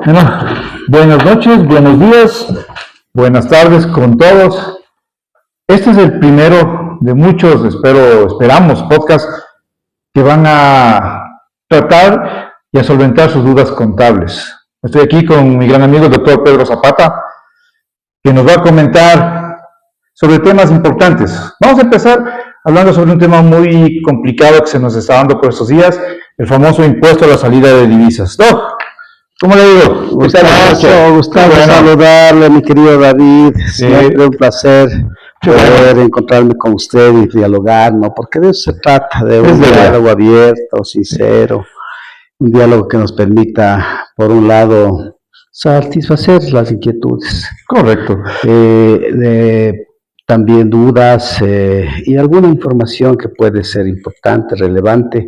Bueno, buenas noches, buenos días, buenas tardes con todos. Este es el primero de muchos, esperamos, podcasts que van a tratar y a solventar sus dudas contables. Estoy aquí con mi gran amigo el doctor Pedro Zapata, que nos va a comentar sobre temas importantes. Vamos a empezar hablando sobre un tema muy complicado que se nos está dando por estos días, el famoso impuesto a la salida de divisas. Doc, ¿cómo le digo? Gustavo, saludarle, mi querido David. Siempre un placer poder encontrarme con usted y dialogar, ¿no? Porque de eso se trata, de un diálogo abierto, sincero, un diálogo que nos permita, por un lado, satisfacer las inquietudes. Correcto. También dudas y alguna información que puede ser importante, relevante,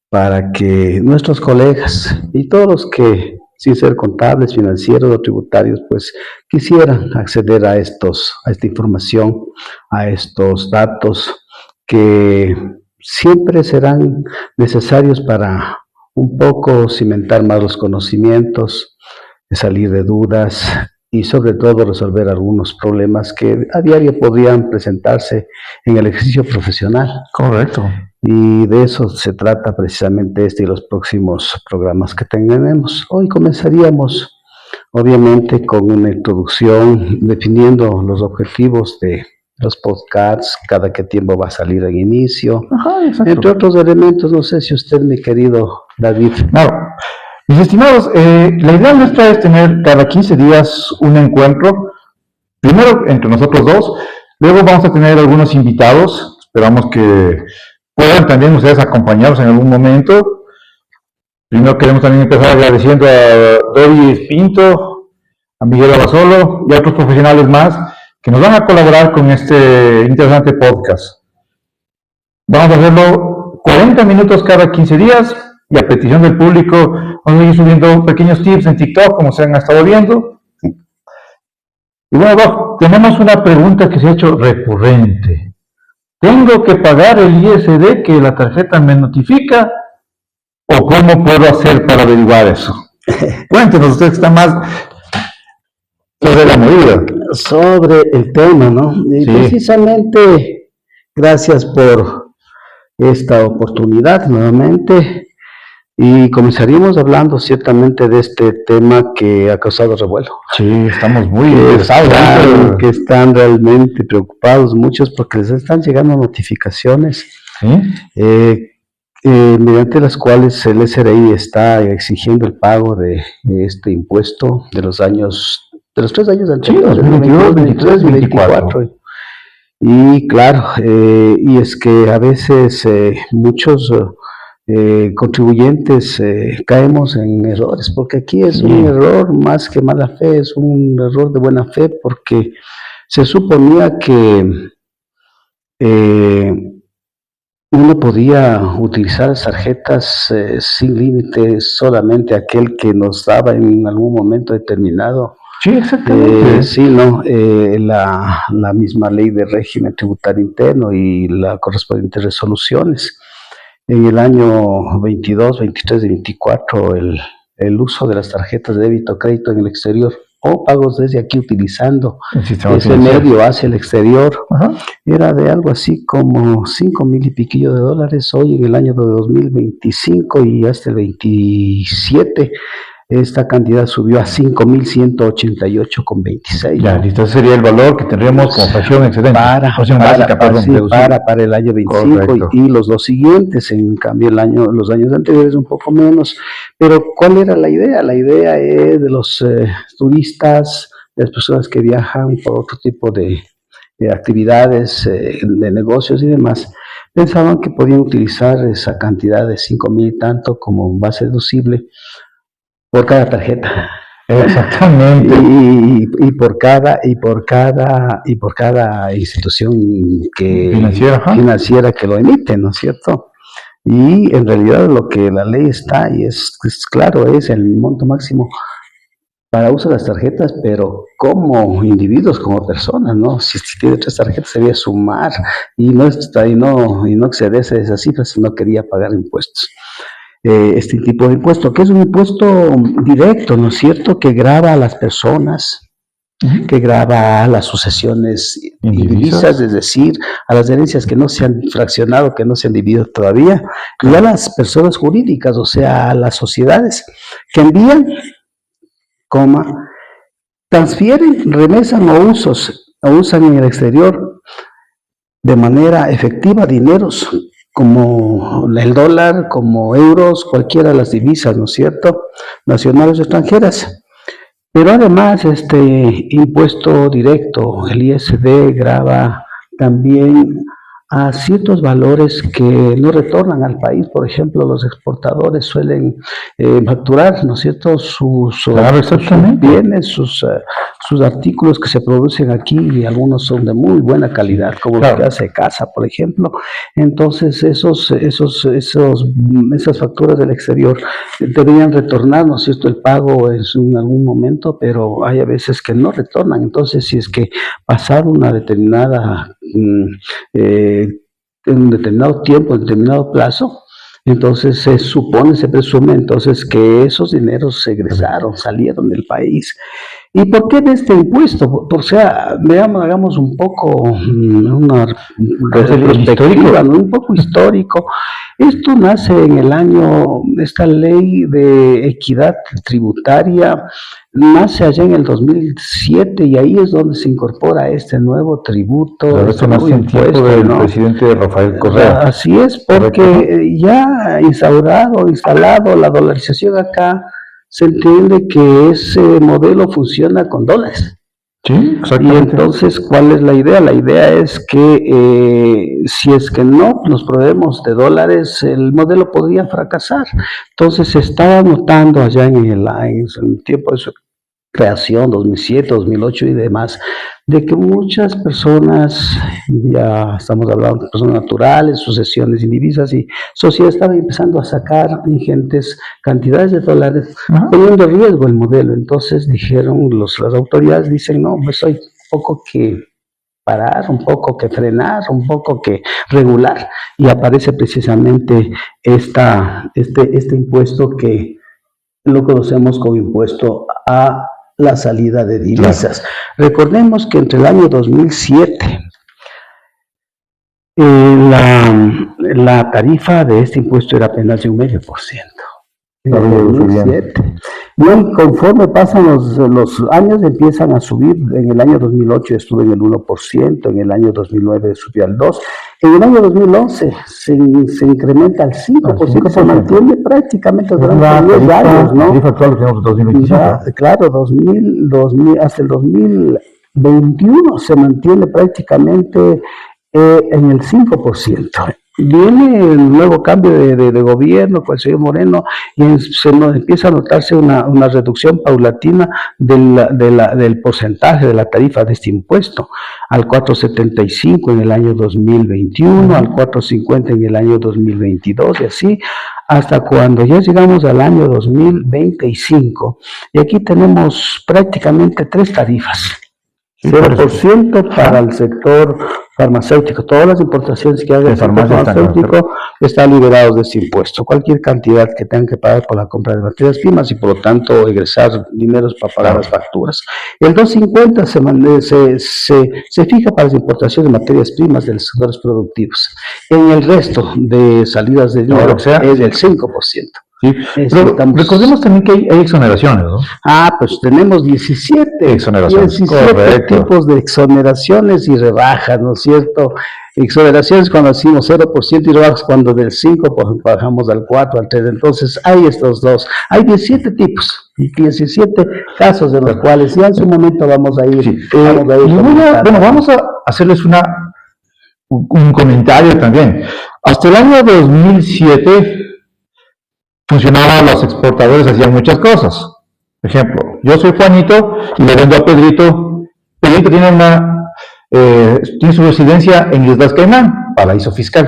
para que nuestros colegas y todos los que, sin ser contables, financieros o tributarios, pues quisieran acceder a esta información, a estos datos que siempre serán necesarios para un poco cimentar más los conocimientos, salir de dudas y sobre todo resolver algunos problemas que a diario podrían presentarse en el ejercicio profesional. Correcto. Y de eso se trata precisamente este y los próximos programas que tenemos. Hoy comenzaríamos, obviamente, con una introducción definiendo los objetivos de los podcasts, cada qué tiempo va a salir en inicio, entre otros elementos. No sé si usted, mi querido David. Claro. Mis estimados, la idea nuestra es tener cada 15 días un encuentro, primero entre nosotros dos, luego vamos a tener algunos invitados, esperamos que puedan también ustedes acompañarnos en algún momento. Primero queremos también empezar agradeciendo a Dory Pinto, a Miguel Abasolo y a otros profesionales más que nos van a colaborar con este interesante podcast. Vamos a hacerlo 40 minutos cada 15 días y a petición del público vamos a ir subiendo pequeños tips en TikTok como se han estado viendo. Y bueno, Doc, tenemos una pregunta que se ha hecho recurrente. ¿Tengo que pagar el ISD que la tarjeta me notifica? ¿O cómo puedo hacer para averiguar eso? Cuéntenos, usted que está más sobre la medida. Sobre el tema, ¿no? Y sí, precisamente, gracias por esta oportunidad nuevamente. Y comenzaríamos hablando ciertamente de este tema que ha causado revuelo. Sí, estamos muy interesados. Que están realmente preocupados muchos porque les están llegando notificaciones mediante las cuales el SRI está exigiendo el pago de este impuesto de los 3 años anteriores, 2022, 2023 y 2024. Y claro, y es que a veces muchos contribuyentes caemos en errores, porque aquí es un error más que mala fe, es un error de buena fe, porque se suponía que uno podía utilizar tarjetas sin límite, solamente aquel que nos daba en algún momento determinado. Sí, exactamente. La misma ley de régimen tributario interno y las correspondientes resoluciones. En el año 22, 23 y 24, el uso de las tarjetas de débito o crédito en el exterior o pagos desde aquí utilizando ese medio hacia el exterior era de algo así como 5,000 y piquillo de dólares. Hoy en el año de 2025 y hasta el 27 esta cantidad subió a 5,188,26. Ya, listo, ese sería el valor que tendríamos como fracción excedente. Para el año 25 y los dos siguientes. En cambio, los años anteriores un poco menos. Pero ¿cuál era la idea? La idea es de los turistas, de las personas que viajan por otro tipo de actividades, de negocios y demás. Pensaban que podían utilizar esa cantidad de 5,000 y tanto como base deducible por cada tarjeta. Exactamente. Y por cada institución financiera que lo emite, ¿no es cierto? Y en realidad lo que la ley está, y es claro, es el monto máximo para uso de las tarjetas, pero como individuos, como personas, ¿no? Si tiene 3 tarjetas, se debe sumar y no excederse de esas cifras si no quería pagar impuestos. este tipo de impuesto, que es un impuesto directo, ¿no es cierto?, que grava a las personas, que grava a las sucesiones indivisas, es decir, a las herencias que no se han fraccionado, que no se han dividido todavía, y a las personas jurídicas, o sea, a las sociedades, que envían, transfieren, remesan o usan en el exterior de manera efectiva dineros como el dólar, como euros, cualquiera de las divisas, ¿no es cierto?, nacionales o extranjeras. Pero además este impuesto directo, el ISD, grava también a ciertos valores que no retornan al país. Por ejemplo, los exportadores suelen facturar, ¿no es cierto?, sus bienes, sus artículos que se producen aquí, y algunos son de muy buena calidad, como los que hace Casa, por ejemplo. Entonces, esas facturas del exterior deberían retornar, ¿no es cierto?, el pago en algún momento, pero hay a veces que no retornan. Entonces, si es que pasado una determinada en un determinado tiempo, en un determinado plazo, entonces se presume entonces que esos dineros salieron del país. ¿Y por qué de este impuesto? O sea, hagamos un poco una retrospectiva, ¿no?, un poco histórico. Esto nace en el año, esta ley de equidad tributaria, nace allá en el 2007, y ahí es donde se incorpora este nuevo tributo. Pero esto nace en tiempo del presidente Rafael Correa. Así es, porque ya instalado la dolarización acá, se entiende que ese modelo funciona con dólares. Sí, exactamente. Y entonces, ¿cuál es la idea? La idea es que si es que no nos proveemos de dólares, el modelo podría fracasar. Entonces, se estaba notando allá en el tiempo de su creación, 2007, 2008 y demás, de que muchas personas, ya estamos hablando de personas naturales, sucesiones indivisas y sociedades, estaban empezando a sacar ingentes cantidades de dólares, poniendo en riesgo el modelo. Entonces dijeron, las autoridades dicen, no, pues hay poco que parar, un poco que frenar, un poco que regular, y aparece precisamente este impuesto que lo conocemos como impuesto a la salida de divisas. Claro. Recordemos que entre el año 2007 la tarifa de este impuesto era apenas de 1,5%. En el 2007. Y conforme pasan los años, empiezan a subir. En el año 2008 estuvo en el 1%, en el año 2009 subió al 2%, en el año 2011 se incrementa al 5%, se mantiene prácticamente durante 10 años, ¿no? La actual que tenemos 2025. Claro, 2000, hasta el 2021 se mantiene prácticamente en el 5%. Viene el nuevo cambio de gobierno con el señor Moreno, y empieza a notarse una reducción paulatina del porcentaje de la tarifa de este impuesto, al 4,75 en el año 2021, al 4,50 en el año 2022, y así hasta cuando ya llegamos al año 2025. Y aquí tenemos prácticamente 3 tarifas. 0% para el sector farmacéutico. Todas las importaciones que haga el sector farmacéutico están liberados de este impuesto. Cualquier cantidad que tengan que pagar por la compra de materias primas y por lo tanto egresar dineros para pagar las facturas. El 2,50 se fija para las importaciones de materias primas de los sectores productivos. En el resto de salidas de dinero es del 5%. Sí, pero recordemos también que hay exoneraciones, ¿no? Pues tenemos 17 exoneraciones, 17 tipos de exoneraciones y rebajas, ¿no es cierto? Exoneraciones cuando decimos 0% y rebajas cuando del 5% bajamos al 4%, al 3%. Entonces hay estos dos, hay 17 tipos y 17 casos de los cuales ya en su momento vamos a ir. Sí. Vamos a hacerles un comentario también. Hasta el año 2007 funcionaban, los exportadores hacían muchas cosas. Por ejemplo, yo soy Juanito y le vendo a Pedrito. Pedrito tiene su residencia en Islas Caimán, paraíso fiscal.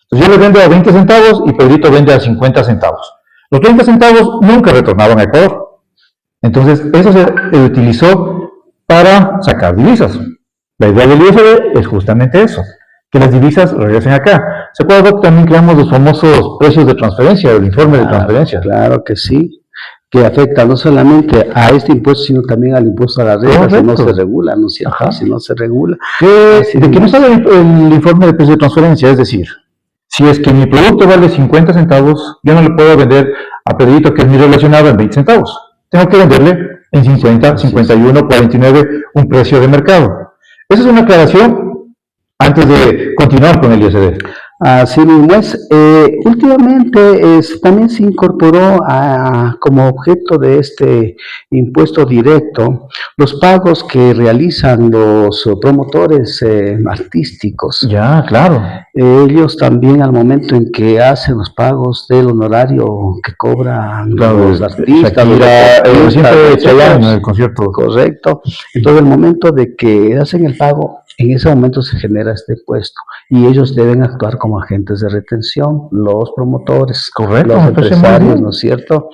Entonces yo le vendo a 20 centavos y Pedrito vende a 50 centavos. Los 30 centavos nunca retornaban a Ecuador. Entonces eso se utilizó para sacar divisas. La idea del ISD es justamente eso, que las divisas regresen acá. ¿Se acuerda que también creamos los famosos precios de transferencia, el informe de transferencia? Claro que sí, que afecta no solamente a este impuesto, sino también al impuesto a la renta, si no se regula, ¿no es cierto? Ajá. Si no se regula. ¿De qué no sale el informe de precio de transferencia? Es decir, si es que mi producto vale 50 centavos, yo no le puedo vender a Pedrito, que es mi relacionado, en 20 centavos. Tengo que venderle en 50, 51, 49, un precio de mercado. Esa es una aclaración antes de continuar con el ISD. Así mismo es. Últimamente también se incorporó como objeto de este impuesto directo los pagos que realizan los promotores artísticos. Ya, claro. Ellos también al momento en que hacen los pagos del honorario que cobran los artistas, en el concierto. Correcto. Entonces, el momento de que hacen el pago, en ese momento se genera este impuesto y ellos deben actuar como agentes de retención, los promotores, correcto, los empresarios, ¿no es cierto?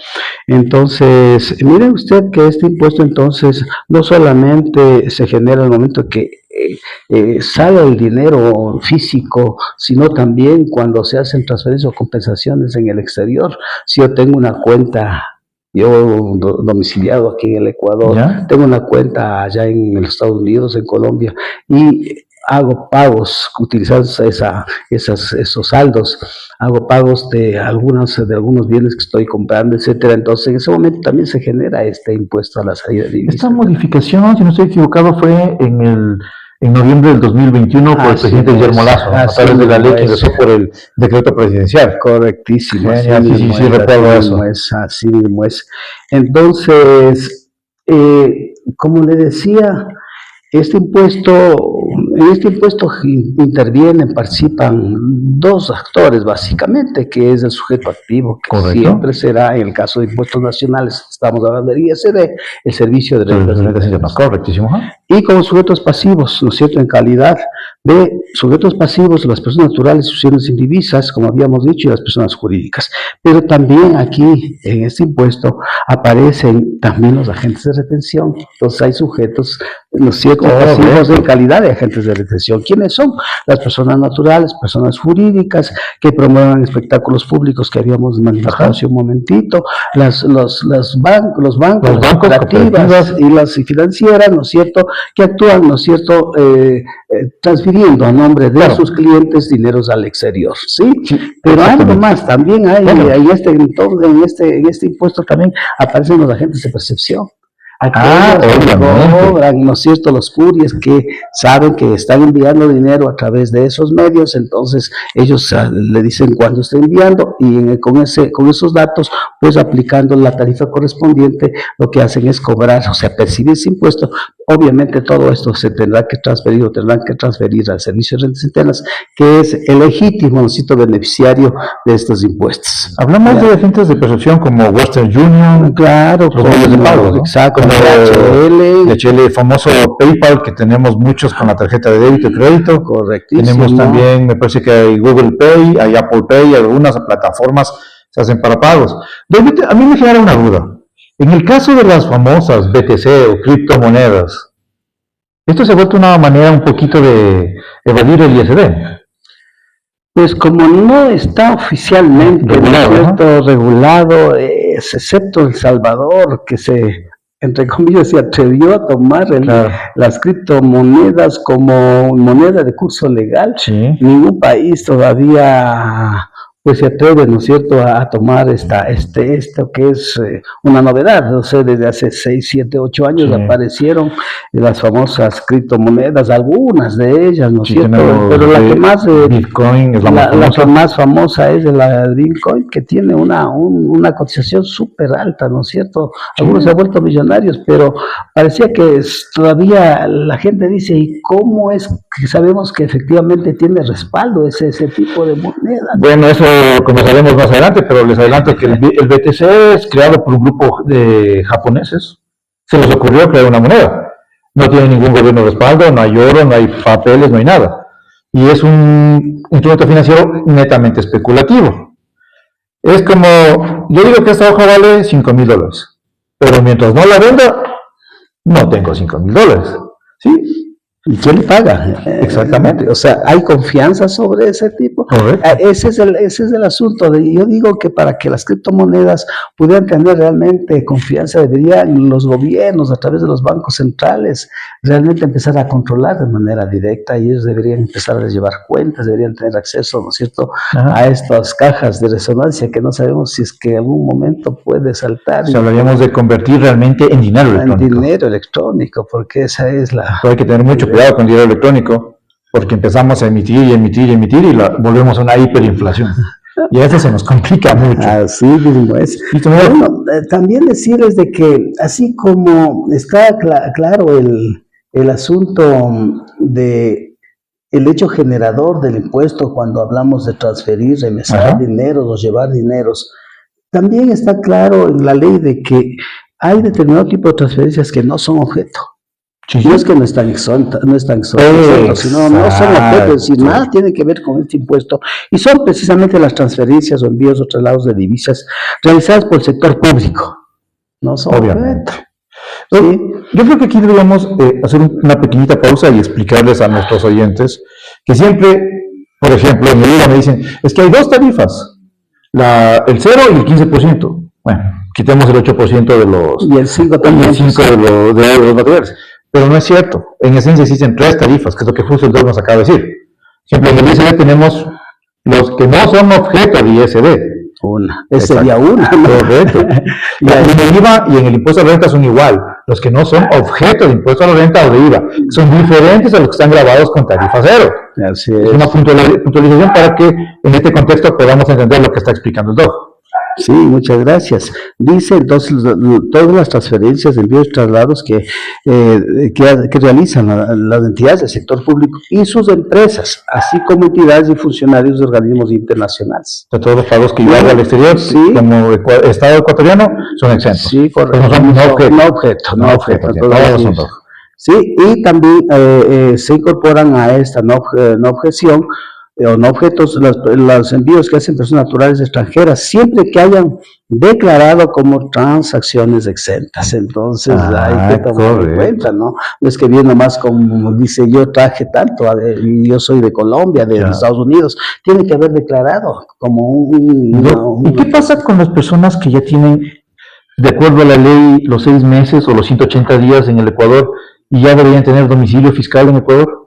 Entonces, mire usted que este impuesto entonces no solamente se genera al momento que sale el dinero físico, sino también cuando se hacen transferencias o compensaciones en el exterior. Si yo tengo una cuenta, yo domiciliado aquí en el Ecuador, ¿ya? Tengo una cuenta allá en los Estados Unidos, en Colombia, y hago pagos utilizando esos saldos, hago pagos de algunos bienes que estoy comprando, etcétera. Entonces, en ese momento también se genera este impuesto a la salida de divisas. Esta modificación, si no estoy equivocado, fue en noviembre del 2021 por el presidente Guillermo Lazo, a través de la ley que ingresó por el decreto presidencial. Correctísimo. Sí, recuerdo eso. Así mismo es. Entonces, como le decía, en este impuesto intervienen, participan dos actores básicamente, que es el sujeto activo, que correcto, siempre será, en el caso de impuestos nacionales, estamos hablando del ISD, el servicio de rentas internas. Correctísimo. Y como sujetos pasivos, ¿no es cierto?, en calidad de sujetos pasivos, las personas naturales, instituciones indivisas, como habíamos dicho, y las personas jurídicas. Pero también aquí, en este impuesto, aparecen también los agentes de retención. Entonces hay sujetos, ¿no es cierto?, pasivos en calidad de agentes de retención. ¿Quiénes son? Las personas naturales, personas jurídicas, que promuevan espectáculos públicos que habíamos manifestado hace un momentito, los bancos, las cooperativas y las financieras, ¿no es cierto?, que actúan, ¿no es cierto?, transfiriendo a nombre de sus clientes dineros al exterior, ¿sí? Pero algo más, también hay, en este impuesto también aparecen los agentes de percepción. Cobran, ¿no es cierto?, los couriers que saben que están enviando dinero a través de esos medios, entonces ellos le dicen cuándo está enviando y con esos datos, pues aplicando la tarifa correspondiente, lo que hacen es cobrar, o sea, percibir ese impuesto. Obviamente todo esto se tendrán que transferir al Servicio de Rentas Internas, que es el legítimo beneficiario de estos impuestos. Hablamos de agentes de percepción como Western Union, claro, los medios de pago, ¿no? Exacto, DHL, el famoso PayPal, que tenemos muchos con la tarjeta de débito y crédito. Correctísimo. Tenemos también, me parece que hay Google Pay, hay Apple Pay, algunas plataformas se hacen para pagos. A mí me genera una duda. En el caso de las famosas BTC o criptomonedas, esto se ha vuelto una manera un poquito de evadir el ISD. Pues como no está oficialmente regulado, excepto El Salvador, que entre comillas, se atrevió a tomar las criptomonedas como moneda de curso legal, ningún país todavía pues se atreve, ¿no es cierto?, a tomar esto que es una novedad. No sé, desde hace 6, 7, 8 años aparecieron las famosas criptomonedas, algunas de ellas, ¿no es cierto?, pero la que más Bitcoin es la que más famosa es de la Bitcoin, que tiene una cotización súper alta, ¿no es cierto? Algunos se han vuelto millonarios, pero parecía que todavía la gente dice, ¿y cómo es que sabemos que efectivamente tiene respaldo ese tipo de moneda? Bueno, eso conversaremos más adelante, pero les adelanto que el BTC es creado por un grupo de japoneses. Se les ocurrió crear una moneda. No tiene ningún gobierno de respaldo, no hay oro, no hay papeles, no hay nada. Y es un instrumento financiero netamente especulativo. Es como, yo digo que esta hoja vale $5,000, pero mientras no la venda, no tengo $5,000, ¿sí? ¿Y quién le paga? Exactamente. O sea, ¿hay confianza sobre ese tipo? Correcto. Ese es el asunto. Yo digo que para que las criptomonedas pudieran tener realmente confianza, deberían los gobiernos, a través de los bancos centrales, realmente empezar a controlar de manera directa, y ellos deberían empezar a llevar cuentas, deberían tener acceso, ¿no es cierto?, a estas cajas de resonancia que no sabemos si es que en algún momento puede saltar. Si hablaríamos de convertir realmente en dinero electrónico. En dinero electrónico, porque esa es la... Pero hay que tener mucho cuidado con el dinero electrónico, porque empezamos a emitir y emitir y emitir y volvemos a una hiperinflación. Y a veces se nos complica mucho. Así mismo es. Bueno, también decirles de que así como está claro el asunto de el hecho generador del impuesto cuando hablamos de transferir, remesar dineros o llevar dineros, también está claro en la ley de que hay determinado tipo de transferencias que no son objeto. Sí. No es que no están exentos, sino no son objeto, es decir, nada tiene que ver con este impuesto, y son precisamente las transferencias o envíos o traslados de divisas realizadas por el sector público. No son objeto. ¿Sí? Yo creo que aquí deberíamos hacer una pequeñita pausa y explicarles a nuestros oyentes que siempre, por ejemplo, en mi vida me dicen, es que hay dos tarifas, el 0 y el 15%. Bueno, quitemos el 8% de los... Y el 5% también. Y el 5% de los materiales. Pero no es cierto. En esencia existen tres tarifas, que es lo que justo el doctor nos acaba de decir. Siempre en el ISD tenemos los que no son objeto de ISD. Ese sería una. Correcto. Y en el IVA y en el impuesto a la renta son igual. Los que no son objeto de impuesto a la renta o de IVA son diferentes a los que están grabados con tarifa cero. Así es una puntualización para que en este contexto podamos entender lo que está explicando el doctor. Sí, muchas gracias. Dice entonces todas las transferencias de envíos y traslados que realizan las entidades del sector público y sus empresas, así como entidades y funcionarios de organismos internacionales. De todos los pagos que yo hago al exterior, sí, como Estado ecuatoriano, son exentos. Sí, correcto. No objeto. Sí, y también se incorporan a esta no objeción o no objetos los envíos que hacen personas naturales extranjeras, siempre que hayan declarado como transacciones exentas. Entonces hay que tomar en cuenta, ¿no? No es que viene nomás como dice, yo traje tanto, y yo soy de Colombia, de Estados Unidos, tiene que haber declarado como ¿Y qué pasa con las personas que ya tienen, de acuerdo a la ley, los 6 meses o los 180 días en el Ecuador y ya deberían tener domicilio fiscal en Ecuador?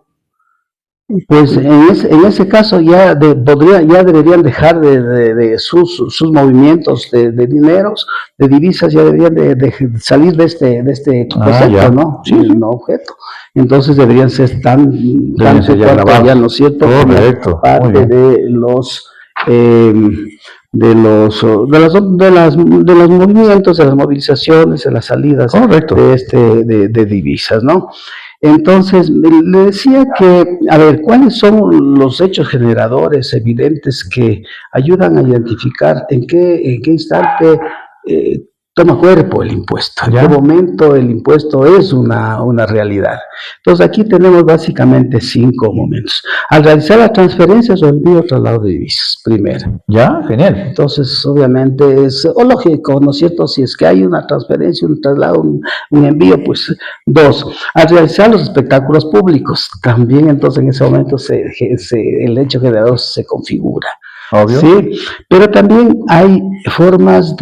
Pues en ese caso ya deberían dejar de sus movimientos de dineros, de divisas, ya deberían de salir de este concepto, ¿no? Sí. No objeto. Entonces deberían ser tan ya, ¿no es cierto? Correcto. Parte de los movimientos, de las movilizaciones, de las salidas de divisas, ¿no? Entonces, le decía que, a ver, ¿cuáles son los hechos generadores evidentes que ayudan a identificar en qué instante toma cuerpo el impuesto? ¿En qué momento el impuesto es una realidad? Entonces, aquí tenemos básicamente 5 momentos. Al realizar las transferencias o envío o traslado de divisas, primero. Ya, genial. Entonces, obviamente es lógico, ¿no es cierto? Si es que hay una transferencia, un traslado, un envío, pues 2. Al realizar los espectáculos públicos, también entonces en ese momento el hecho generador se configura. Obvio. Sí, pero también hay formas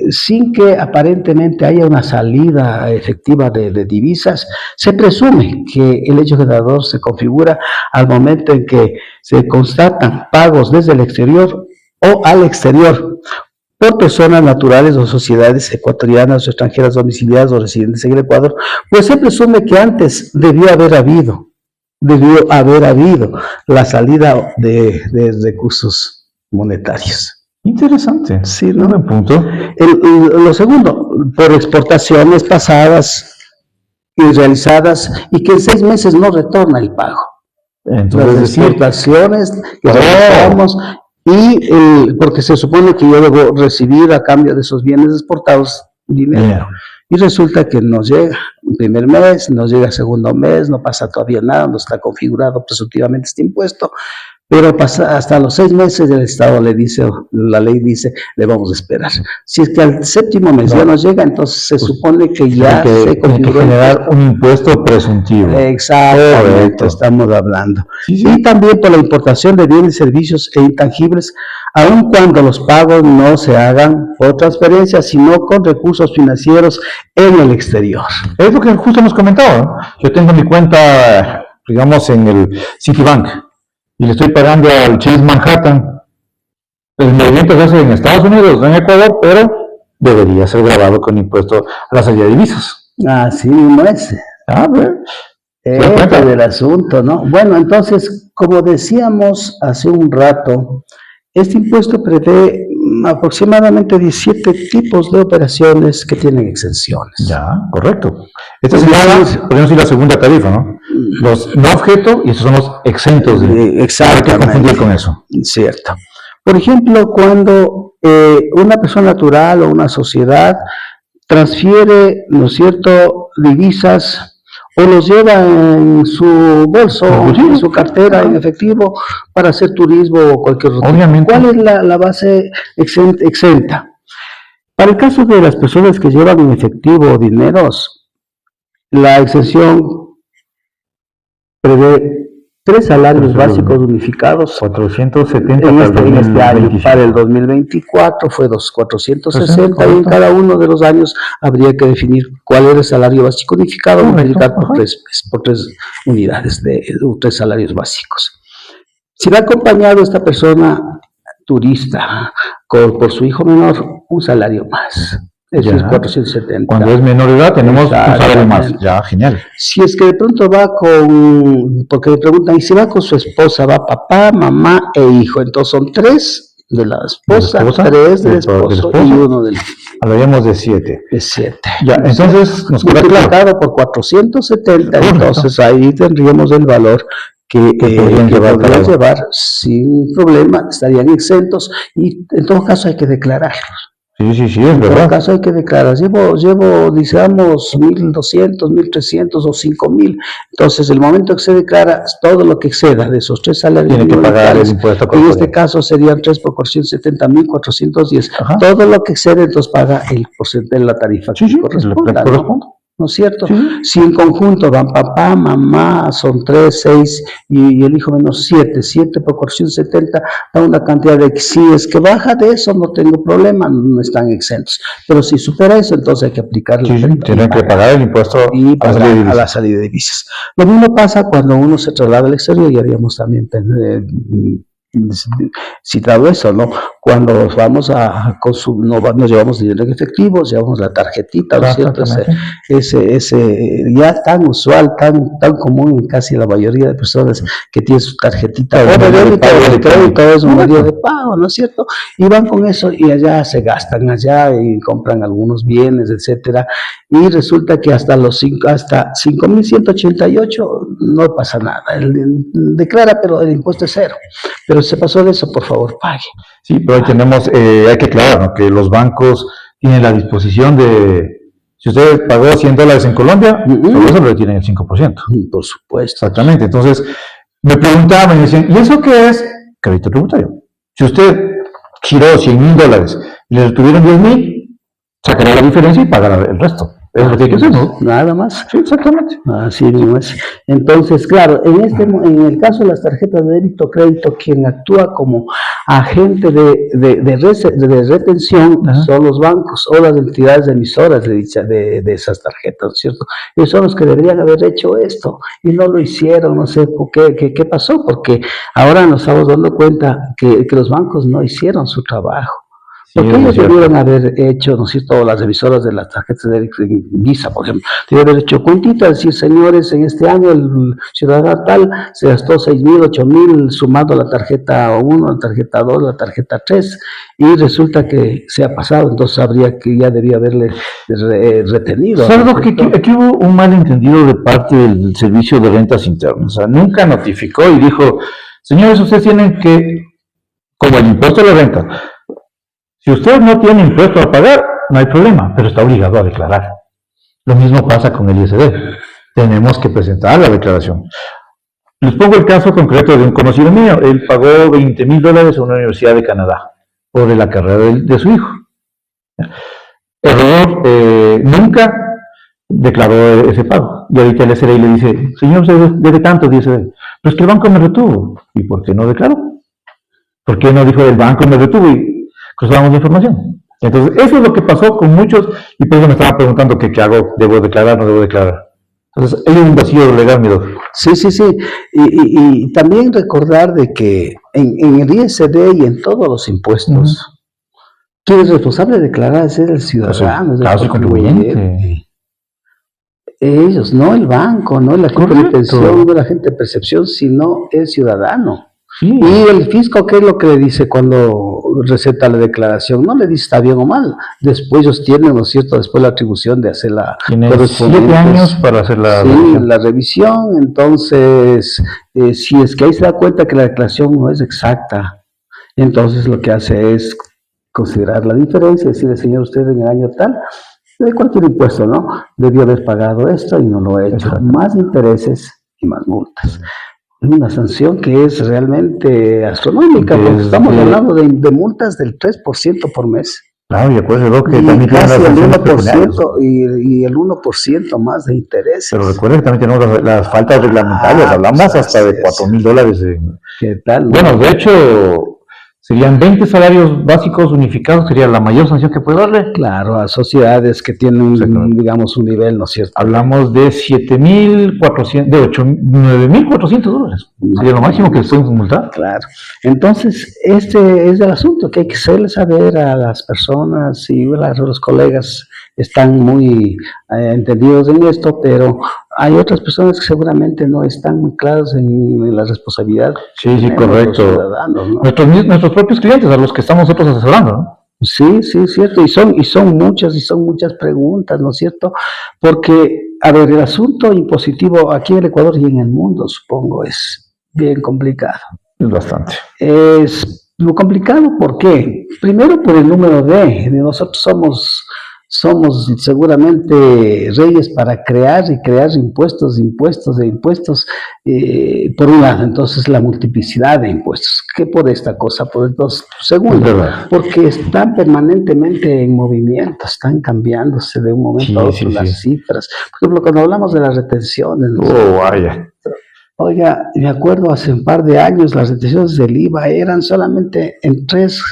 sin que aparentemente haya una salida efectiva de divisas, se presume que el hecho generador se configura al momento en que se constatan pagos desde el exterior o al exterior por personas naturales o sociedades ecuatorianas o extranjeras domiciliadas o residentes en el Ecuador, pues se presume que antes debió haber habido la salida de recursos monetarios. Interesante. Sí, ¿no? Buen punto. Lo segundo, por exportaciones pasadas y realizadas y que en 6 meses no retorna el pago. Entonces, las exportaciones que realizamos porque se supone que yo debo recibir a cambio de esos bienes exportados dinero. Y resulta que nos llega el primer mes, nos llega el segundo mes, no pasa todavía nada, no está configurado presuntivamente este impuesto, pero hasta los 6 meses el Estado le dice, la ley dice, le vamos a esperar. Si es que al 7º mes ya no llega, entonces se supone que ya se configuró. Que generar un impuesto presuntivo. Exactamente, estamos hablando. Sí. Y también por la importación de bienes, servicios e intangibles, aun cuando los pagos no se hagan por transferencia, sino con recursos financieros en el exterior. Es lo que justo hemos comentado, ¿no? Yo tengo mi cuenta, digamos, en el Citibank, y le estoy pagando al Chase Manhattan. El movimiento se hace en Estados Unidos, no en Ecuador, pero debería ser grabado con impuesto a la salida de divisas. Así mismo es. Este del asunto, ¿no? Bueno, entonces, como decíamos hace un rato, este impuesto prevé aproximadamente 17 tipos de operaciones que tienen exenciones. Ya, correcto. Esta sería, podemos decir, la segunda tarifa, ¿no? Los no objeto y estos son los exentos. Exactamente. Hay que confundir con eso. Cierto. Por ejemplo, cuando una persona natural o una sociedad transfiere, ¿no es cierto?, divisas o los lleva en su bolso, en su cartera, en efectivo, para hacer turismo o cualquier otro. Obviamente. ¿Cuál es la base exenta? Para el caso de las personas que llevan en efectivo dineros, la exención prevé 3 salarios básicos unificados 470 en este año. Para el 2024 fue 460 y en cada uno de los años habría que definir cuál era el salario básico unificado, multiplicar por 3 unidades de 3 salarios básicos. Si va acompañado esta persona turista por su hijo menor, un salario más. Es decir, 470. Cuando es menor de edad tenemos un salario más. Ya, genial. Si es que de pronto va porque me preguntan, y si va con su esposa, va papá, mamá e hijo, entonces son 3 de la esposa, 3 del esposo y 1 del hijo. Hablaríamos de 7. De 7. Ya, entonces nos queda multiplicado por 470, entonces ahí tendríamos el valor que podrían llevar sin problema, estarían exentos y en todo caso hay que declararlos. Sí, es verdad. En todo caso hay que declarar, llevo, digamos, 1.200, 1.300 o 5.000. Entonces, el momento que se declara, todo lo que exceda de esos 3 salarios tiene que pagar el impuesto. En este caso serían 3 por 470, 1.410. Todo lo que excede, entonces paga el porcentaje de la tarifa que corresponda, ¿no es cierto? Si en conjunto van papá, mamá, son 3, 6 y el hijo menos 7 por 470, da una cantidad de que si es que baja de eso no tengo problema, no están exentos. Pero si supera eso, entonces hay que aplicarle. Tienen que pagar el impuesto a la salida de divisas. Lo mismo pasa cuando uno se traslada al exterior, y haríamos también citado eso, ¿no? Cuando vamos a consumir, nos llevamos dinero en efectivo, llevamos la tarjetita, ¿no es cierto? Ese ya tan usual, tan común en casi la mayoría de personas que tienen su tarjetita de crédito, es un medio de pago, ¿no es cierto? Y van con eso y allá se gastan, allá y compran algunos bienes, etcétera, y resulta que hasta 5.188 no pasa nada, declara, pero el impuesto es 0. Pero se pasó de eso, por favor, pague. Sí, pero ahí tenemos, hay que aclarar, ¿no?, que los bancos tienen la disposición de, si usted pagó $100 en Colombia, por eso le tienen el 5%. Por supuesto. Exactamente. Entonces, me preguntaban y decían, ¿y eso qué es? Crédito tributario. Si usted giró $100.000 y le retuvieron 10.000, sacará la diferencia y pagará el resto. Es lo que hay que hacer, ¿no? Nada más. Sí, exactamente. Así mismo es. Entonces, claro, en el caso de las tarjetas de débito crédito, quien actúa como agente de retención son los bancos o las entidades emisoras de esas tarjetas, ¿cierto? Ellos son los que deberían haber hecho esto y no lo hicieron, no sé qué pasó, porque ahora nos estamos dando cuenta que los bancos no hicieron su trabajo. Porque ellos debieron haber hecho, ¿no es cierto?, las emisoras de las tarjetas de Visa, por ejemplo, debieron haber hecho cuentitas, decir, señores, en este año el ciudadano tal se gastó 6.000, 8.000 sumando la tarjeta 1, la tarjeta 2, la tarjeta 3, y resulta que se ha pasado, entonces habría que ya debía haberle retenido. Salvo que aquí hubo un malentendido de parte del Servicio de Rentas Internas, o sea, nunca notificó y dijo, señores, ustedes tienen que, como el impuesto de la renta, si usted no tiene impuesto a pagar, no hay problema, pero está obligado a declarar. Lo mismo pasa con el ISD. Tenemos que presentar la declaración. Les pongo el caso concreto de un conocido mío. Él pagó $20,000 a una universidad de Canadá por la carrera de su hijo. Error, nunca declaró ese pago. Y ahorita el SRI le dice, señor, usted debe tanto, dice él. Pero es que el banco me retuvo. ¿Y por qué no declaró? ¿Por qué no dijo el banco me retuvo y cruzamos la información? Entonces, eso es lo que pasó con muchos, y por eso me estaban preguntando qué hago, ¿debo declarar o no debo declarar? Entonces, hay un vacío legal, mi doctor. Sí, sí, sí. Y también recordar de que en el ISD y en todos los impuestos, quien es responsable de declarar es el ciudadano, es el contribuyente. Ellos, no el banco, no el agente de pensión, no el agente de percepción, sino el ciudadano. Sí. Y el fisco, ¿qué es lo que le dice cuando receta la declaración? No le dice está bien o mal. Después ellos tienen, ¿no es cierto?, después la atribución de hacer la correspondiente. 7 años para hacer la revisión. La revisión. Entonces, si es que ahí se da cuenta que la declaración no es exacta, entonces lo que hace es considerar la diferencia, decirle, señor, usted en el año tal, de cualquier impuesto, ¿no?, debió haber pagado esto y no lo ha hecho. Más intereses y más multas. Una sanción que es realmente astronómica, porque estamos hablando de multas del 3% por mes. Claro, y acuérdate que también casi el 1% y el 1% más de intereses. Pero recuerden que también tenemos las faltas reglamentarias, hablamos hasta de $4,000. ¿Qué tal? Bueno, de hecho, serían 20 salarios básicos unificados, sería la mayor sanción que puede darle. Claro, a sociedades que tienen, digamos, un nivel, ¿no es cierto? Hablamos de $9,400. Sería lo máximo que les pueden multar. Claro. Entonces, este es el asunto, que hay que hacerle saber a las personas y a los colegas están muy entendidos en esto, pero hay otras personas que seguramente no están muy claras en la responsabilidad. Sí, correcto. ¿No? Nuestros propios clientes, a los que estamos nosotros asesorando, ¿no? Sí, cierto, y son muchas preguntas, ¿no es cierto? Porque, a ver, el asunto impositivo aquí en el Ecuador y en el mundo, supongo, es bien complicado. Es bastante. Es lo complicado, ¿por qué? Primero por el número de nosotros somos seguramente reyes para crear impuestos, por un lado, entonces la multiplicidad de impuestos, que por esta cosa, por entonces, segundo, porque están permanentemente en movimiento, están cambiándose de un momento a otro las cifras. Por ejemplo, cuando hablamos de las retenciones, oiga, me acuerdo hace un par de años las retenciones del IVA eran solamente en 3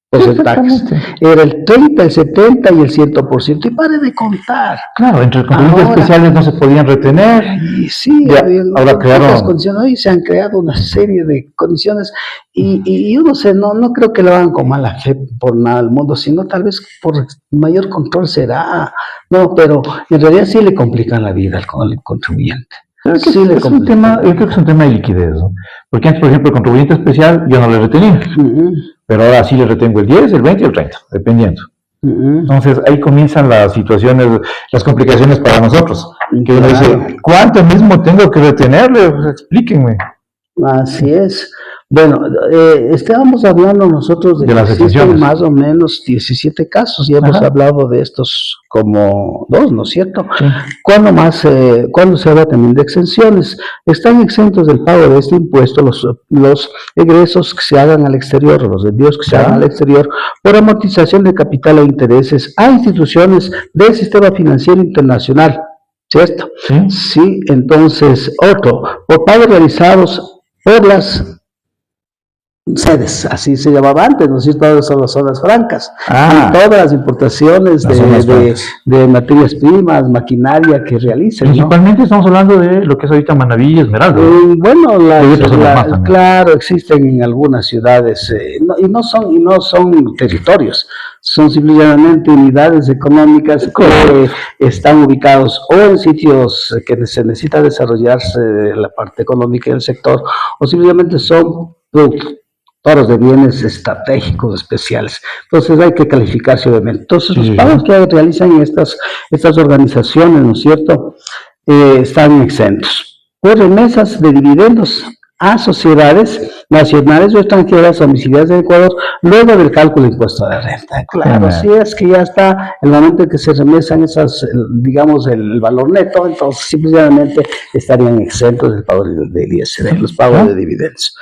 porcentajes. Era el 30, el 70 y el 100%. Y pare de contar. Claro, entre contribuyentes especiales no se podían retener. Y sí, ahora crearon condiciones. Hoy se han creado una serie de condiciones y uno no creo que lo hagan con mala fe por nada del mundo, sino tal vez por mayor control será. No, pero en realidad sí le complican la vida al contribuyente. Yo creo que es un tema de liquidez, ¿no? Porque antes, por ejemplo, el contribuyente especial yo no le retenía. Pero ahora sí le retengo el 10, el 20 y el 30, dependiendo. Entonces ahí comienzan las situaciones, las complicaciones para nosotros. Que uno dice, ¿cuánto mismo tengo que retenerle? Pues explíquenme. Así es. Bueno, estábamos hablando nosotros de las excepciones. Más o menos 17 casos, y hemos hablado de estos como 2, ¿no es cierto? Sí. ¿Cuándo se habla también de exenciones? Están exentos del pago de este impuesto los egresos que se hagan al exterior, los envíos que se hagan al exterior, por amortización de capital e intereses a instituciones del sistema financiero internacional, ¿cierto? Sí, entonces, otro, por pagos realizados por las sedes, así se llamaba antes, ¿no es cierto? Todas son las zonas francas. Y todas las importaciones de materias primas, maquinaria que realicen. Principalmente estamos hablando de lo que es ahorita Manabí y Esmeralda. Bueno, claro, existen en algunas ciudades, y no son territorios, son simplemente unidades económicas que están ubicados o en sitios que se necesita desarrollarse la parte económica del sector, o simplemente son productos de bienes estratégicos especiales. Entonces hay que calificarse obviamente. Entonces los pagos que realizan estas organizaciones, ¿no es cierto?, están exentos. Por remesas de dividendos a sociedades nacionales o extranjeras domiciliadas en Ecuador luego del cálculo de impuesto de renta. Claro, si es que ya está el momento en que se remesan esas, digamos, el valor neto, entonces simplemente estarían exentos del pago del ISD, los pagos de dividendos.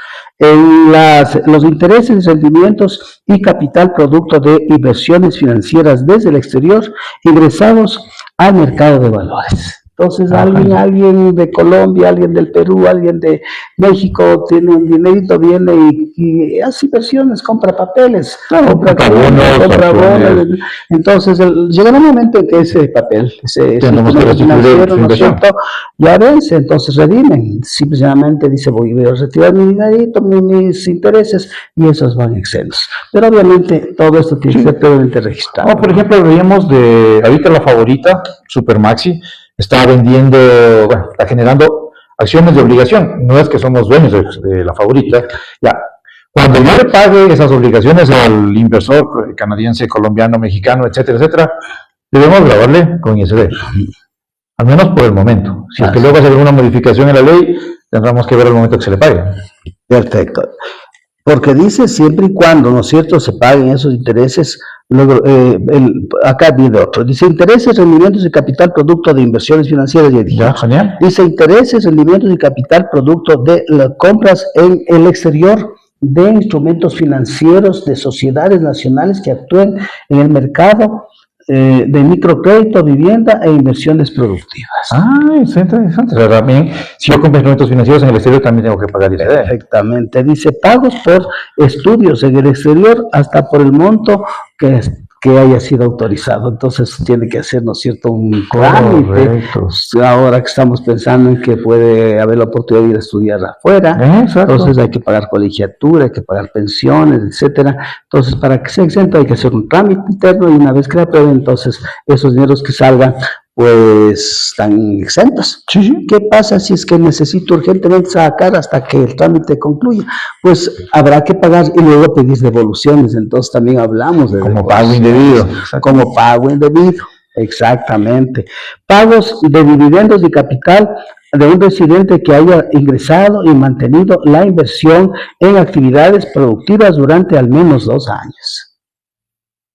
Los intereses, rendimientos y capital producto de inversiones financieras desde el exterior ingresados al mercado de valores. Entonces alguien de Colombia, alguien del Perú, alguien de México tiene un dinerito, viene y hace inversiones, compra papeles, compra bonos. Entonces llegará un momento en que ese papel, ese instrumento financiero, ¿no es cierto?, ya vence, entonces redimen. Simplemente dice, voy a retirar mi dinerito, mis intereses, y esos van exentos. Pero obviamente todo esto tiene que ser previamente registrado. Por ejemplo, veíamos ahorita la favorita, Supermaxi, está vendiendo, bueno, está generando acciones de obligación. No es que somos dueños de la favorita. Ya, cuando yo le pague esas obligaciones al inversor canadiense, colombiano, mexicano, etcétera, etcétera, debemos grabarle con ISD. Al menos por el momento. Si es que luego hace alguna modificación en la ley, tendremos que ver el momento que se le pague. Perfecto. Porque dice siempre y cuando, ¿no es cierto?, se paguen esos intereses. Luego, acá viene otro. Dice intereses, rendimientos y capital producto de inversiones financieras. Ya, genial. Dice intereses, rendimientos y capital producto de las compras en el exterior de instrumentos financieros de sociedades nacionales que actúen en el mercado de microcrédito, vivienda e inversiones productivas. Es interesante. O sea, también, si yo compro instrumentos financieros en el exterior, también tengo que pagar ISD. Perfectamente. Dice pagos por estudios en el exterior hasta por el monto que haya sido autorizado. Entonces tiene que hacer, ¿no es cierto?, un trámite. Ahora que estamos pensando en que puede haber la oportunidad de ir a estudiar afuera, entonces hay que pagar colegiatura, hay que pagar pensiones, etcétera. Entonces, para que sea exento hay que hacer un trámite interno, y una vez que la aprueben, entonces esos dineros que salgan pues están exentos. ¿Qué pasa si es que necesito urgentemente sacar hasta que el trámite concluya? Pues habrá que pagar y luego pedir devoluciones. Entonces también hablamos de como pago indebido. Como pago indebido, exactamente. Pagos de dividendos y capital de un residente que haya ingresado y mantenido la inversión en actividades productivas durante al menos 2 años.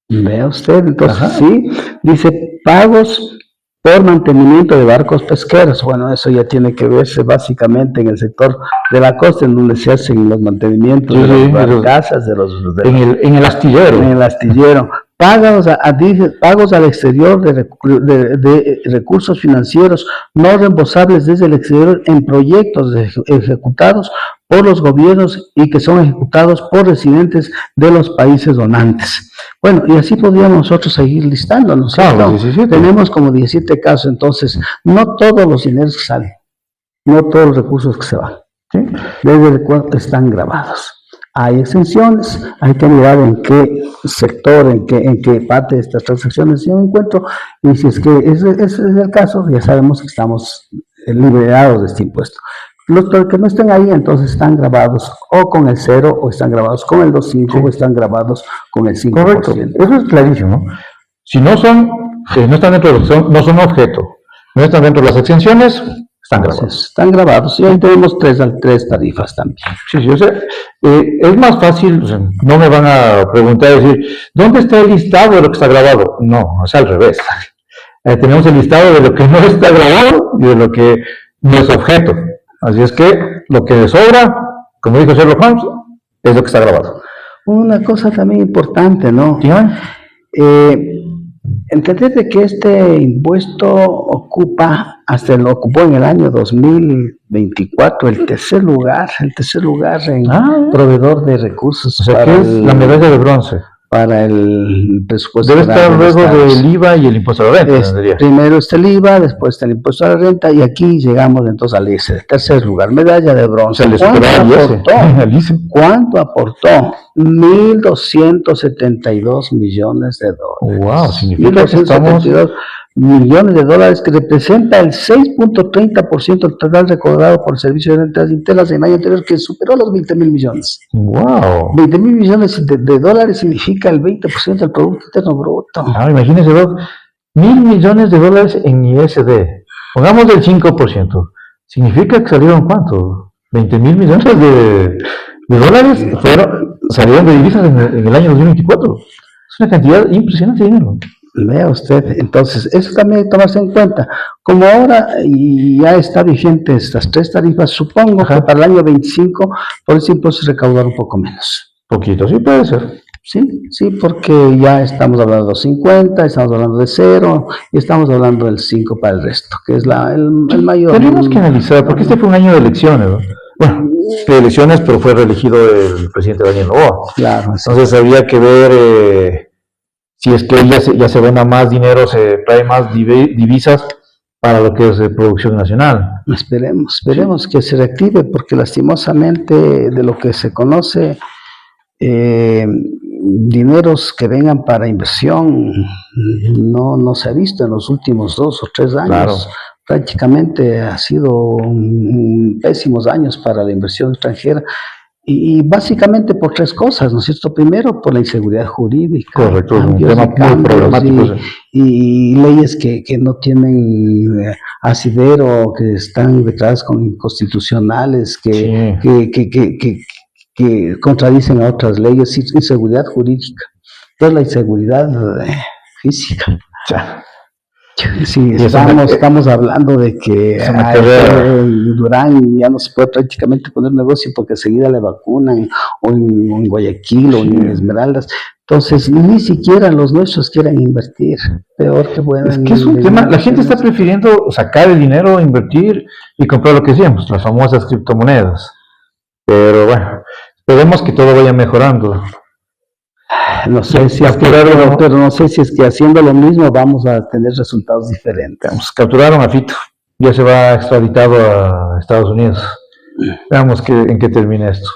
Vea usted, entonces sí, dice pagos por mantenimiento de barcos pesqueros. Bueno, eso ya tiene que verse básicamente en el sector de la costa, en donde se hacen los mantenimientos de las barcazas, en el astillero. En el astillero. Pagos al exterior de recursos financieros no reembolsables desde el exterior en proyectos ejecutados por los gobiernos y que son ejecutados por residentes de los países donantes. Bueno, y así podríamos nosotros seguir listándonos. Claro, tenemos como 17 casos, entonces no todos los dineros que salen, no todos los recursos que se van, desde el cual están grabados. Hay exenciones, hay que mirar en qué sector, en qué parte de estas transacciones yo me encuentro, y si es que ese es el caso, ya sabemos que estamos liberados de este impuesto. Los que no estén ahí, entonces están grabados o con el 0, o están grabados con el 2.5, o están grabados con el 5%. Correcto, eso es clarísimo. Si no son, no están dentro no son objeto, no están dentro de las exenciones, están grabados. Están grabados, y ahí tenemos tres tarifas también. Sí, o sea, es más fácil, o sea, no me van a preguntar, decir, ¿dónde está el listado de lo que está grabado? No, es al revés. Tenemos el listado de lo que no está grabado y de lo que no es objeto. Así es que lo que sobra, como dijo Sherlock Holmes, es lo que está grabado. Una cosa también importante, ¿no? Entender de que este impuesto ocupó en el año 2024 el tercer lugar en proveedor de recursos. O sea, que es la medalla de bronce. Para el presupuesto. Debe estar luego del IVA y el impuesto a la renta. Primero está el IVA, después está el impuesto a la renta, y aquí llegamos entonces al tercer lugar, medalla de bronce. ¿Cuánto aportó? 1.272 millones de dólares. Wow, significa que estamos... millones de dólares, que representa el 6.30% del total recaudado por el Servicio de Rentas Internas en el año anterior, que superó los 20.000 millones. ¡Wow! 20.000 millones de dólares significa el 20% del Producto Interno Bruto. Imagínense, 1.000 millones de dólares en ISD. Pongamos del 5%. ¿Significa que salieron cuánto? 20.000 millones de dólares salieron de divisas en el año 2024. Es una cantidad impresionante de dinero. Vea usted, entonces, eso también hay que tomarse en cuenta. Como ahora ya está vigente estas 3 tarifas, supongo que para el año 25 por ese impuesto se recaudar un poco menos. Poquito, sí puede ser. Sí, porque ya estamos hablando de los 50, estamos hablando de 0 y estamos hablando del 5 para el resto, que es el mayor. Tenemos que analizar, porque este fue un año de elecciones, ¿no? Bueno, de elecciones, pero fue reelegido el presidente Daniel Noboa. Claro. Entonces habría que ver si es que ya se dona más dinero, se trae más divisas para lo que es producción nacional. Esperemos que se reactive, porque lastimosamente de lo que se conoce, dineros que vengan para inversión no se ha visto en los últimos 2 o 3 años. Claro. Prácticamente ha sido pésimos años para la inversión extranjera. Y básicamente por 3 cosas, ¿no es cierto? Primero, por la inseguridad jurídica. Correcto, un tema muy problemático. Y leyes que no tienen asidero, que están declaradas como inconstitucionales, que contradicen a otras leyes. Inseguridad jurídica. Entonces, la inseguridad física. Sí, estamos hablando de que en Durán ya no se puede prácticamente poner negocio porque enseguida le vacunan, o en Guayaquil, o en Esmeraldas. Entonces, ni siquiera los nuestros quieren invertir. Peor que puedan. Es que es un tema, la gente está prefiriendo sacar el dinero, invertir y comprar lo que decíamos, las famosas criptomonedas. Pero bueno, esperemos que todo vaya mejorando. No sé si es que, pero no sé si es que haciendo lo mismo vamos a tener resultados diferentes. Capturaron a Fito, ya se va extraditado a Estados Unidos. Veamos en qué termina esto.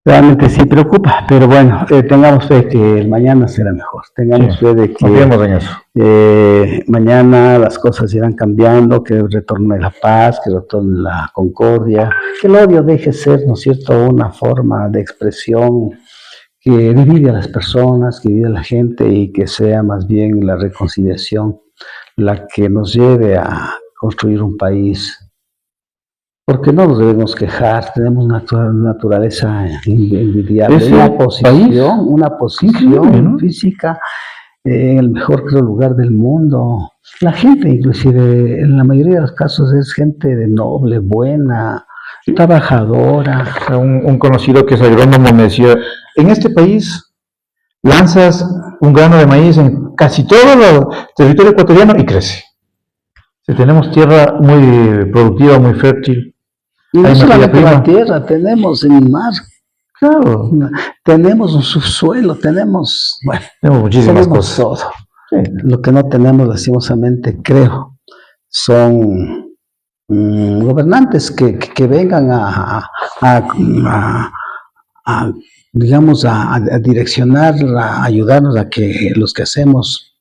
Realmente sí preocupa, pero bueno, tengamos fe que el mañana será mejor. Tengamos fe de que en eso. Mañana las cosas irán cambiando, que retorne la paz, que retorne la concordia, que el odio deje ser, ¿no es cierto?, una forma de expresión que divide a las personas, que divide a la gente, y que sea más bien la reconciliación la que nos lleve a construir un país. Porque no nos debemos quejar, tenemos naturaleza envidiable, una posición física en el mejor lugar del mundo. La gente, inclusive, en la mayoría de los casos es gente de noble, buena, trabajadora. Un conocido que es agrónomo me decía, en este país lanzas un grano de maíz en casi todo el territorio ecuatoriano y crece. Tenemos tierra muy productiva, muy fértil. Y no solamente la tierra, tenemos el mar. Claro, tenemos un subsuelo, tenemos muchísimas cosas. Todo. Sí. Lo que no tenemos, lastimosamente, creo, son gobernantes que vengan a direccionar, a ayudarnos a que los que hacemos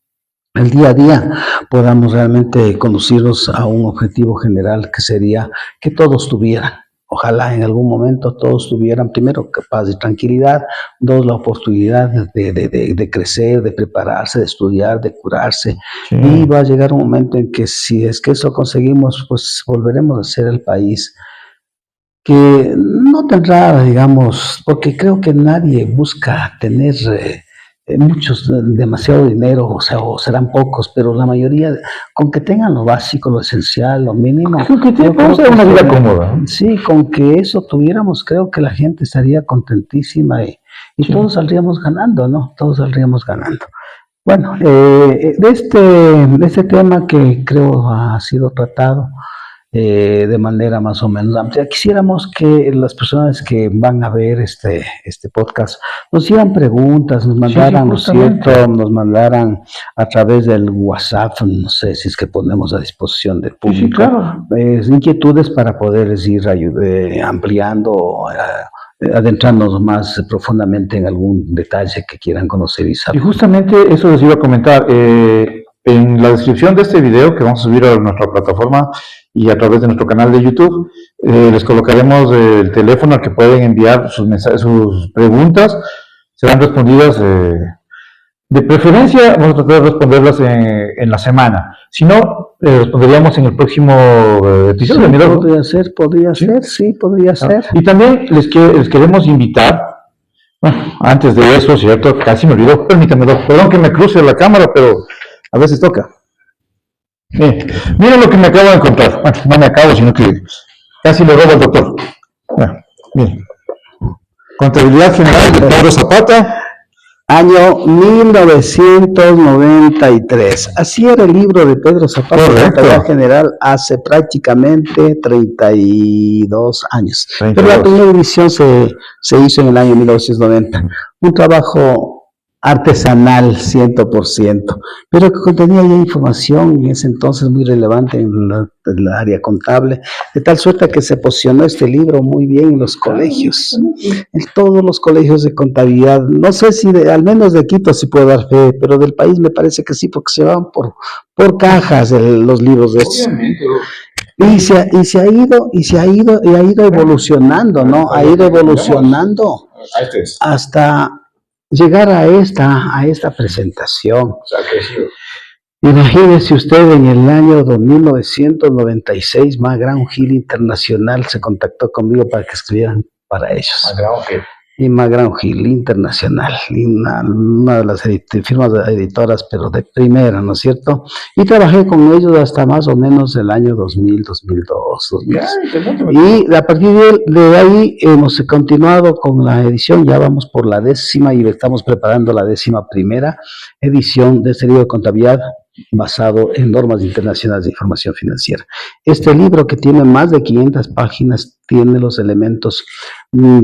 el día a día podamos realmente conducirnos a un objetivo general, que sería que todos tuvieran, ojalá en algún momento todos tuvieran, primero, paz y tranquilidad; 2, la oportunidad de crecer, de prepararse, de estudiar, de curarse. Sí. Y va a llegar un momento en que, si es que eso conseguimos, pues volveremos a ser el país que no tendrá, digamos, porque creo que nadie busca tener demasiado dinero, o serán pocos, pero la mayoría, con que tengan lo básico, lo esencial, lo mínimo. Vamos a tener una vida cómoda. Sí, con que eso tuviéramos, creo que la gente estaría contentísima y todos saldríamos ganando, ¿no? Todos saldríamos ganando. Bueno, de este tema, que creo ha sido tratado de manera más o menos amplia, quisiéramos que las personas que van a ver este podcast nos hicieran preguntas, nos mandaran, ¿no es cierto?, nos mandaran a través del WhatsApp, no sé si es que ponemos a disposición del público, claro, inquietudes para poderles ir ampliando, adentrarnos más profundamente en algún detalle que quieran conocer y saber. Y justamente eso les iba a comentar. En la descripción de este video que vamos a subir a nuestra plataforma y a través de nuestro canal de YouTube, les colocaremos el teléfono al que pueden enviar sus mensajes, sus preguntas. Serán respondidas De preferencia, vamos a tratar de responderlas en la semana. Si no, responderíamos en el próximo episodio. Sí, podría ser. Y también les queremos invitar, bueno, antes de eso, ¿cierto? Casi me olvidó, permítame, perdón que me cruce la cámara, pero a veces toca. Bien, miren lo que me acabo de encontrar. Bueno, no me acabo, sino que casi le robo al doctor. Bueno, bien. Contabilidad General de Pedro Zapata. Año 1993. Así era el libro de Pedro Zapata, Contabilidad General, hace prácticamente 32 años. 32. Pero la primera edición se hizo en el año 1990. Un trabajo artesanal 100%, pero que contenía ya información en ese entonces muy relevante en la área contable, de tal suerte que se posicionó este libro muy bien en los colegios, en todos los colegios de contabilidad. No sé si al menos de Quito sí puedo dar fe, pero del país me parece que sí, porque se van por cajas los libros de estos. Y se ha ido evolucionando, ¿no? Ha ido evolucionando hasta llegar a esta presentación. Imagínese usted, en el año 1996, McGraw Hill Internacional se contactó conmigo para que escribieran para ellos. Y McGraw Hill Internacional, una de las firmas editoras, pero de primera, ¿no es cierto? Y trabajé con ellos hasta más o menos el año 2000, 2002, 2000. Y a partir de ahí hemos continuado con la edición, ya vamos por la 10ª y estamos preparando la 11ª edición de este libro de contabilidad basado en normas internacionales de información financiera. Este libro, que tiene más de 500 páginas, tiene los elementos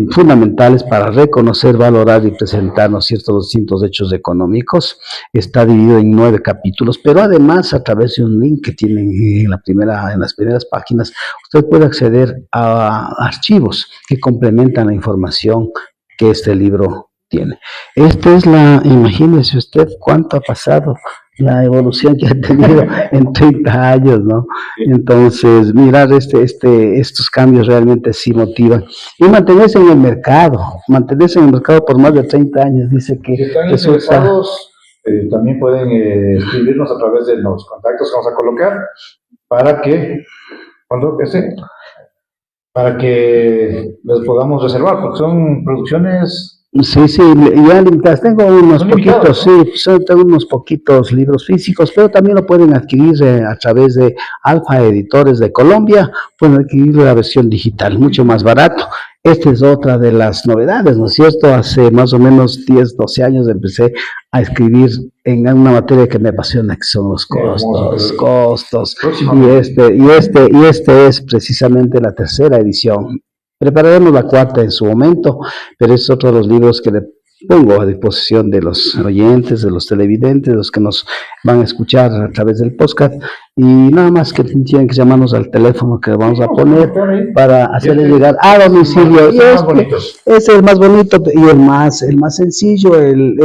fundamentales para reconocer, valorar y presentar, ¿no es cierto?, los distintos hechos económicos. Está dividido en 9 capítulos, pero además, a través de un link que tienen en las primeras páginas, usted puede acceder a archivos que complementan la información que este libro tiene. Imagínese usted cuánto ha pasado, la evolución que ha tenido en 30 años, ¿no? Entonces, mirar estos cambios realmente sí motivan. Y mantenerse en el mercado por más de 30 años, dice que... Si están interesados, también pueden escribirnos a través de los contactos que vamos a colocar para que les podamos reservar, porque son producciones... Sí, ya limitadas. Tengo unos poquitos, tengo unos poquitos libros físicos, pero también lo pueden adquirir a través de Alfa Editores de Colombia. Pueden adquirir la versión digital, mucho más barato. Esta es otra de las novedades, ¿no es cierto? Hace más o menos 10, 12 años empecé a escribir en una materia que me apasiona, que son los costos. Y este es precisamente la 3ª edición. Prepararemos la 4ª en su momento, pero es otro de los libros que le pongo a disposición de los oyentes, de los televidentes, de los que nos van a escuchar a través del podcast. Y nada más que tienen que llamarnos al teléfono que vamos a poner para hacerles llegar a domicilio. Y es el más bonito y el más sencillo, el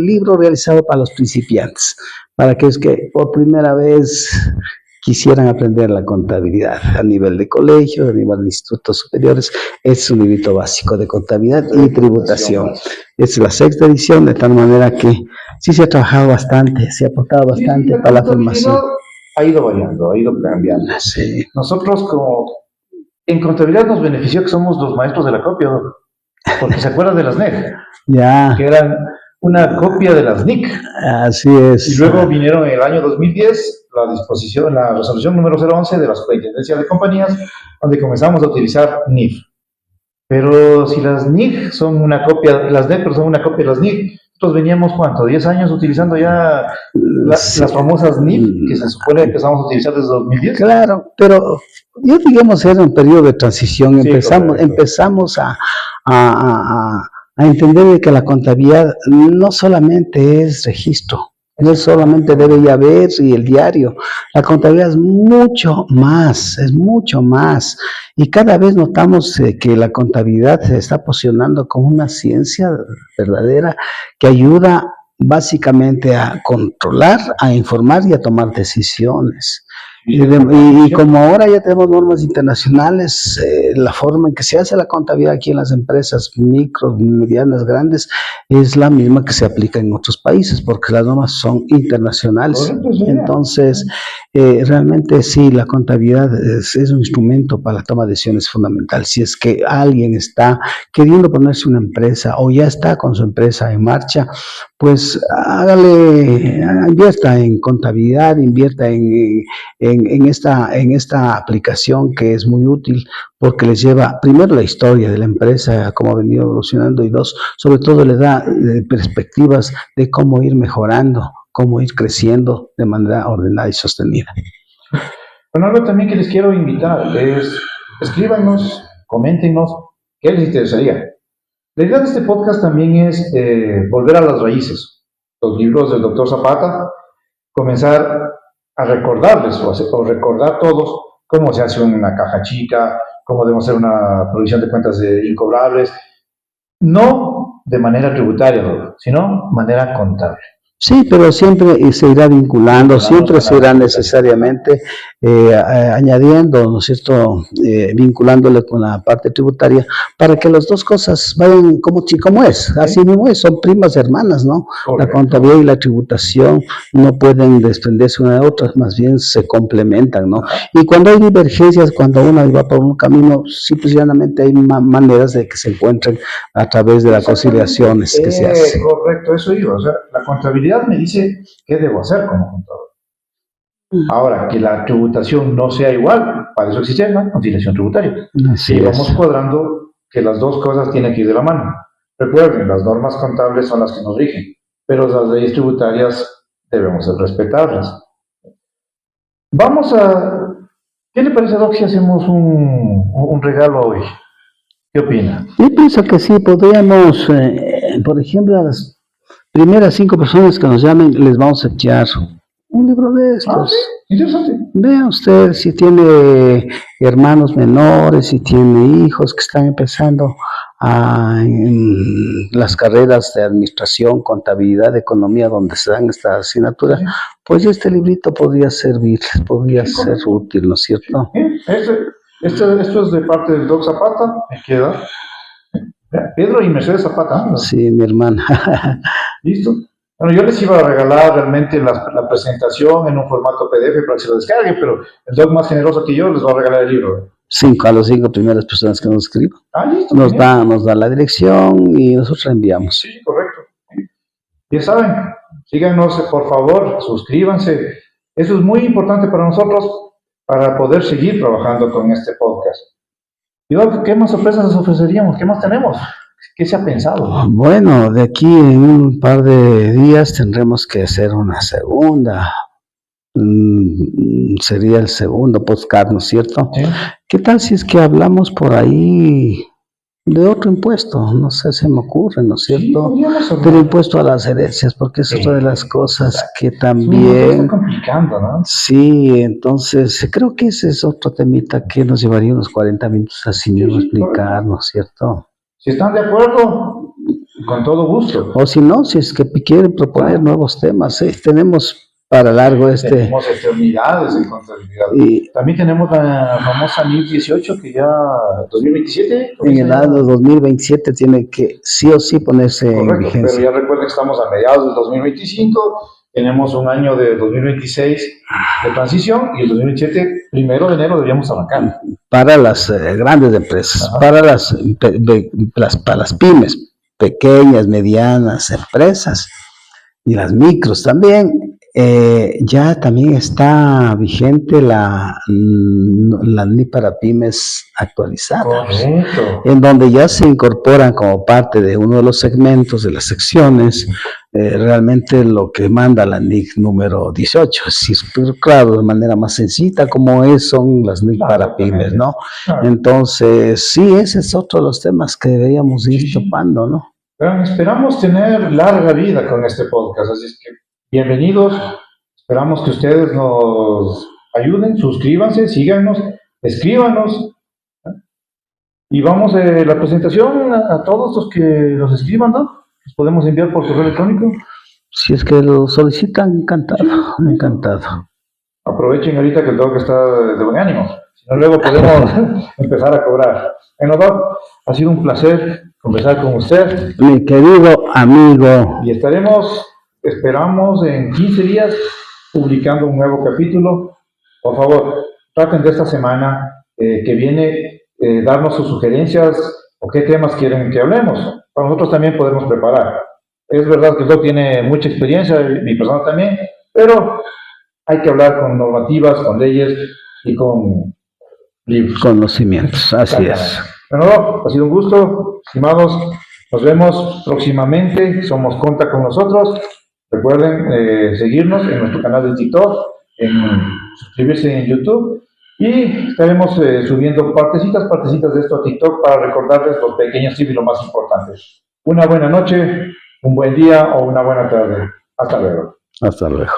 libro realizado para los principiantes, para aquellos que por primera vez quisieran aprender la contabilidad a nivel de colegio, a nivel de institutos superiores. Es un librito básico de contabilidad y tributación. Es la 6ª edición, de tal manera que sí se ha trabajado bastante, se ha aportado bastante para la formación. Ha ido variando, ha ido cambiando. Sí. Nosotros, como en contabilidad, nos benefició que somos los maestros de la copia, porque se acuerdan de las NEC, que eran una copia de las NIC. Así es. Y luego vinieron en el año 2010 la resolución número 011 de la Superintendencia de Compañías, donde comenzamos a utilizar NIF. Pero si las NIC son una copia, las NEC son una copia de las NIC, nosotros veníamos, ¿cuánto? 10 años utilizando ya las famosas NIF, que se supone que empezamos a utilizar desde 2010. Claro, pero yo digamos era un periodo de transición. Empezamos a entender que la contabilidad no solamente es registro, no solamente debe ya ver y el diario. La contabilidad es mucho más, y cada vez notamos que la contabilidad se está posicionando como una ciencia verdadera que ayuda básicamente a controlar, a informar y a tomar decisiones. Y como ahora ya tenemos normas internacionales, la forma en que se hace la contabilidad aquí en las empresas micro, medianas, grandes, es la misma que se aplica en otros países, porque las normas son internacionales. Entonces, realmente sí, la contabilidad es un instrumento para la toma de decisiones fundamental. Si es que alguien está queriendo ponerse una empresa o ya está con su empresa en marcha, pues invierta en contabilidad, invierta en esta aplicación que es muy útil porque les lleva primero la historia de la empresa, cómo ha venido evolucionando, y dos, sobre todo le da perspectivas de cómo ir mejorando, cómo ir creciendo de manera ordenada y sostenida. Bueno, algo también que les quiero invitar es, escríbanos, coméntenos, ¿qué les interesaría? La idea de este podcast también es volver a las raíces, los libros del doctor Zapata, comenzar a recordarles o recordar todos cómo se hace una caja chica, cómo debemos hacer una provisión de cuentas incobrables, no de manera tributaria, sino de manera contable. Sí, pero siempre se irá vinculando, siempre se irá necesariamente añadiendo, ¿no es cierto?, vinculándole con la parte tributaria para que las dos cosas vayan como es, así mismo es, son primas hermanas, ¿no? Correcto. La contabilidad y la tributación no pueden desprenderse una de otra, más bien se complementan, ¿no? Y cuando hay divergencias, cuando una va por un camino, simplemente hay maneras de que se encuentren a través de las conciliaciones que se hacen. Correcto, eso iba, o sea, la contabilidad me dice qué debo hacer como contador. Ahora, que la tributación no sea igual, para eso existe la conciliación tributaria. Y vamos cuadrando que las dos cosas tienen que ir de la mano. Recuerden, las normas contables son las que nos rigen, pero las leyes tributarias debemos respetarlas. Vamos a... ¿Qué le parece, Doc, si hacemos un regalo hoy? ¿Qué opina? Yo pienso que sí, podríamos, por ejemplo, a las primeras 5 personas que nos llamen, les vamos a echar un libro de estos. Sí, interesante. Vea usted si tiene hermanos menores, si tiene hijos que están empezando en las carreras de administración, contabilidad, economía, donde se dan esta asignatura, pues este librito podría servir, podría ser útil, ¿no es cierto? Esto es de parte del Doc Zapata, me queda. Pedro y Mercedes Zapata, ¿no? Sí, mi hermana. Listo. Bueno, yo les iba a regalar realmente la presentación en un formato PDF para que se lo descarguen, pero el Doc más generoso que yo les va a regalar el libro. A las 5 primeras personas que nos escriban. Listo. Nos da la dirección y nosotros la enviamos. Sí, correcto. Ya saben, síganos por favor, suscríbanse. Eso es muy importante para nosotros para poder seguir trabajando con este podcast. Y Doc, ¿qué más sorpresas les ofreceríamos? ¿Qué más tenemos? ¿Qué se ha pensado? Bueno, de aquí en un par de días tendremos que hacer una segunda. Sería el segundo podcast, ¿no es cierto? ¿Sí? ¿Qué tal si es que hablamos por ahí de otro impuesto? No sé, se me ocurre, ¿no es cierto? Sí, del impuesto a las herencias, porque es otra de las cosas que también... está complicando, ¿no? Sí, entonces creo que ese es otro temita que nos llevaría unos 40 minutos así mismo explicar, ¿no es cierto? Si están de acuerdo, con todo gusto. O si no, si es que quieren proponer nuevos temas, tenemos para largo Tenemos unidades en contabilidad. Y también tenemos la famosa NIF 18 que ya 2027. En el año 2027 tiene que sí o sí ponerse en vigencia. Pero ya recuerden que estamos a mediados del 2025, tenemos un año de 2026 de transición y el 2027, 1 de enero, deberíamos arrancar. Para las grandes empresas, para las pymes, pequeñas, medianas empresas y las micros también. Ya también está vigente la NIF para pymes actualizada. Correcto. En donde ya se incorporan como parte de uno de los segmentos de las secciones realmente lo que manda la NIF número 18, pero claro, de manera más sencilla como son las NIF para pymes, ¿no? Entonces, sí, ese es otro de los temas que deberíamos ir topando, ¿no? Pero esperamos tener larga vida con este podcast, así es que bienvenidos, esperamos que ustedes nos ayuden, suscríbanse, síganos, escríbanos y vamos a la presentación a todos los que los escriban, ¿no? Los podemos enviar por correo electrónico. Si es que lo solicitan, encantado, encantado. Aprovechen ahorita que el Doc está de buen ánimo, si no luego podemos empezar a cobrar. Bueno, Doc, ha sido un placer conversar con usted. Mi querido amigo. Y esperamos en 15 días publicando un nuevo capítulo. Por favor, traten de esta semana que viene darnos sus sugerencias o qué temas quieren que hablemos. Para nosotros también podemos preparar. Es verdad que el Doc tiene mucha experiencia, mi persona también, pero hay que hablar con normativas, con leyes y con libros. Conocimientos, así es. Bueno, Doc, ha sido un gusto, estimados. Nos vemos próximamente. Somos Conta con nosotros. Recuerden seguirnos en nuestro canal de TikTok, suscribirse en YouTube y estaremos subiendo partecitas de esto a TikTok para recordarles los pequeños tips y lo más importante. Una buena noche, un buen día o una buena tarde. Hasta luego. Hasta luego.